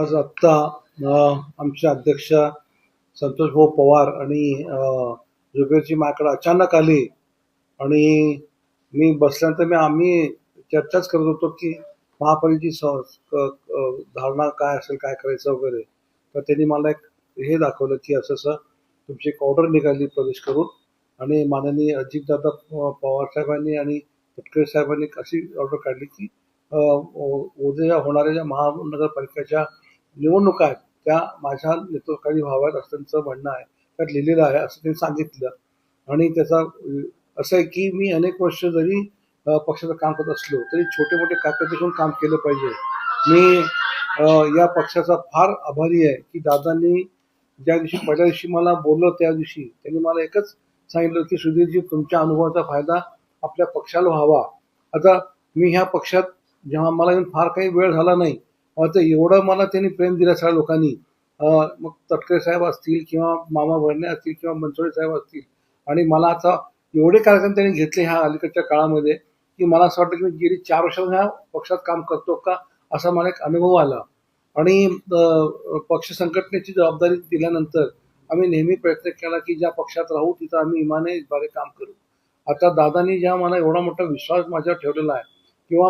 आज आत्ता आमचे अध्यक्ष संतोष भाऊ पवार आणि जुबेरजी माझ्याकडे अचानक आले आणि मी बसल्यानंतर आम्ही चर्चाच करत होतो की महापालिकेची धारणा काय असेल, काय करायचं वगैरे. तर त्यांनी मला एक हे दाखवलं की असं असं तुमची एक ऑर्डर निघाली प्रदेश करून आणि माननीय अजितदादा पवार साहेबांनी आणि तटकरे साहेबांनी अशी ऑर्डर काढली की उद्या होणाऱ्या ज्या महानगरपालिकेच्या निवडणुका आहेत त्या माझ्या नेतृत्वाखाली व्हाव्यात असं त्यांचं म्हणणं आहे, त्यात लिहिलेलं आहे असं त्यांनी सांगितलं. आणि त्याचा असं आहे की मी अनेक वर्ष जरी पक्षाचं काम करत असलो तरी छोटे मोठे कार्यकर्ते काम केलं पाहिजे. मी या पक्षाचा फार आभारी आहे की दादांनी ज्या दिवशी पहिल्या दिवशी मला बोललं त्या दिवशी त्यांनी मला एकच सांगितलं की सुधीरजी तुमच्या अनुभवाचा फायदा आपल्या पक्षाला व्हावा. आता मी ह्या पक्षात जेव्हा मला येऊन फार काही वेळ झाला नाही, आता एवढं मला त्यांनी प्रेम दिलं सगळ्या लोकांनी. मग तटकरे साहेब असतील किंवा मामा भरणे असतील किंवा मनसोडे साहेब असतील, आणि मला आता एवढे कार्यक्रम त्यांनी घेतले ह्या अलीकडच्या काळामध्ये की मला असं वाटतं की मी गेली 4 वर्ष ह्या पक्षात काम करतो का असा मला एक अनुभव आला. आणि पक्ष संघटनेची जबाबदारी दिल्यानंतर आम्ही नेहमी प्रयत्न केला की ज्या पक्षात राहू तिथं आम्ही इमानदारीने काम करू. आता दादांनी ज्या मला एवढा मोठा विश्वास माझ्यावर ठेवलेला आहे किंवा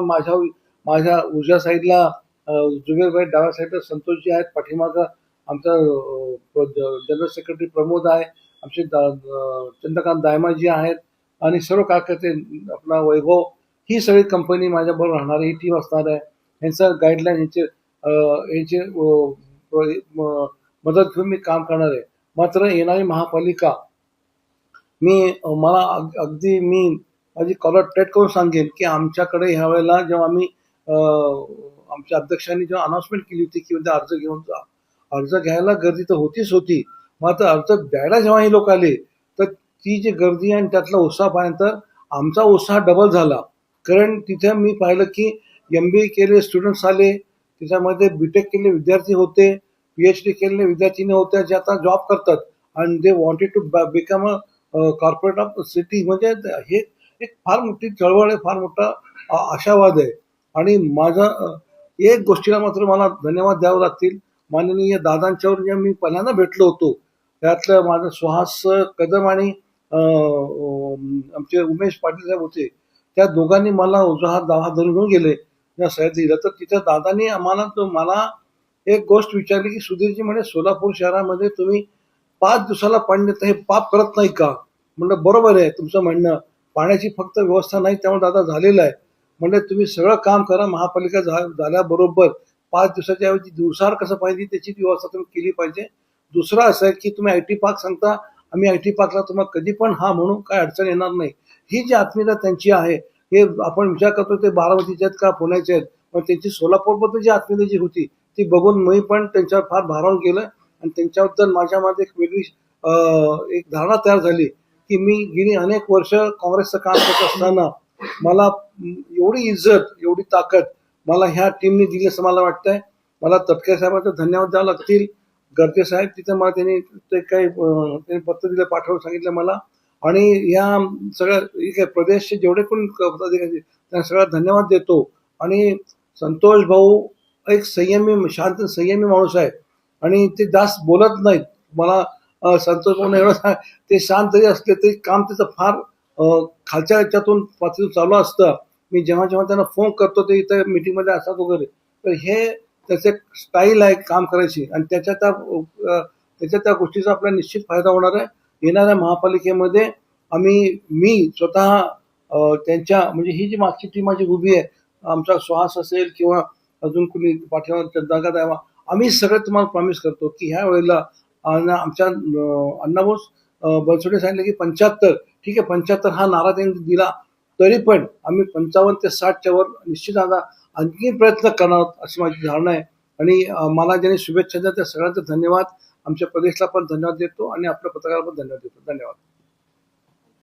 माझ्या उजव्या साईडला जुबेरभाई, डाव्या साईडला संतोषजी आहेत, पाठीमागं आमचा जनरल सेक्रेटरी प्रमोद आहे, आमचे चंद्रकांत दायमाजी आहेत आणि सर्व कार्यकर्ते, आपला वैभव, ही सगळी कंपनी माझ्याबरोबर राहणारी ही टीम असणार आहे. यांचं गाईडलाईन यांचे मदत घेऊन मी काम करणार आहे. मात्र येणारी महापालिका मला अगदी मी माझी कॉलर टेट करून सांगेन की आमच्याकडे ह्या वेळेला जेव्हा आम्ही आमच्या अध्यक्षांनी जेव्हा अनाउन्समेंट केली होती की उद्या अर्ज घेऊन जा, अर्ज घ्यायला गर्दी तर होतीच होती, मात्र अर्ज द्यायला जेव्हा हे लोक आले तर ती जी गर्दी आणि त्यातला उत्साह पाहिल्यानंतर आमचा उत्साह डबल झाला. कारण तिथे मी पाहिलं की MBA केलेले स्टुडंट्स आले, त्याच्यामध्ये BTech केलेले विद्यार्थी होते, PhD केलेले विद्यार्थिनी होत्या जे आता जॉब करतात आणि they wanted to become a corporate of city. म्हणजे हे एक फार मोठी चळवळ आहे, फार मोठा आशावाद आहे. आणि माझा एक गोष्टीला मात्र मला धन्यवाद द्यावे लागतील. माननीय दादांच्यावर जे मी पहिल्यांदा भेटलो होतो त्यातलं माझं सुहास कदम आणि आमचे उमेश पाटील साहेब होते, त्या दोघांनी मला उजवा हात धरून घेऊन गेले या सह्याद्री दिलं. तर तिथं दादांनी मला एक गोष्ट विचारली की सुधीरजी म्हणे सोलापूर शहरामध्ये तुम्ही 5 दिवसाला पाणी देता, हे पाप करत नाही का? म्हणलं बरोबर आहे तुमचं म्हणणं, पाण्याची फक्त व्यवस्था नाही त्यामुळे दादा झालेलं आहे. म्हणजे तुम्ही सगळं काम करा, महापालिका झाल्याबरोबर 5 दिवसाच्या ऐवजी दिवसावर कसं पाहिजे त्याची व्यवस्था तुम्ही केली पाहिजे. दुसरं असं आहे की तुम्ही IT पार्क सांगता, आम्ही IT पार्कला तुम्हाला कधी पण हा म्हणून काय अडचण येणार नाही. ही जी आत्मीयता त्यांची आहे, हे आपण विचार करतो ते बारामतीचे आहेत का पुण्याचे आहेत, पण त्यांची सोलापूरबद्दल जी आत्मीयता जी होती ती बघून मी पण त्यांच्यावर फार भारावून गेलं आणि त्यांच्याबद्दल माझ्यामध्ये एक वेगळी एक धारणा तयार झाली की मी गेली अनेक वर्ष काँग्रेसचं काम करत असताना मला एवढी इज्जत, एवढी ताकद मला ह्या टीमने दिली असं मला वाटतंय. मला तटकरे साहेबांचा धन्यवाद द्यावे लागतील. गर्जे साहेब तिथे मला त्यांनी ते काही पत्र दिलं, पाठवून सांगितलं मला. आणि या सगळ्या प्रदेशचे जेवढे कोणी पदाधिकारी त्यांना सगळ्या धन्यवाद देतो. आणि संतोष भाऊ एक संयमी, शांत संयमी माणूस आहे आणि ते जास्त बोलत नाहीत. मला संतोष भाऊने एवढं ते शांत जरी असले तरी काम त्याचं फार खालच्या ह्याच्यातून पातळीतून चालू असतं. मी जेव्हा त्यांना फोन करतो ते इथं मीटिंगमध्ये असतात वगैरे, तर हे त्याचे स्टाईल आहे काम करायची आणि त्याच्या त्या गोष्टीचा आपल्याला निश्चित फायदा होणार आहे. येणाऱ्या महापालिकेमध्ये मी स्वतः त्यांच्या म्हणजे ही जी मागची टीम माझी उभी आहे, आमचा सुहास असेल किंवा अजून कुणी पाठीमागे चंद्रकांत दायमा, आम्ही सगळे तुम्हाला प्रॉमिस करतो की ह्या वेळेला आमच्या अण्णाभाऊ बनसोडे सांगितलं की 75, ठीक आहे 75 हा नारा त्यांनी दिला, तरी पण आम्ही 55 ते 60च्या वर निश्चित आणखी प्रयत्न करणार अशी माझी धारणा आहे. आणि मला ज्यांनी शुभेच्छा दिल्या त्या सगळ्यांचा धन्यवाद, आमच्या प्रदेशला पण धन्यवाद देतो आणि आपल्या पत्रकाराला पण धन्यवाद देतो. धन्यवाद.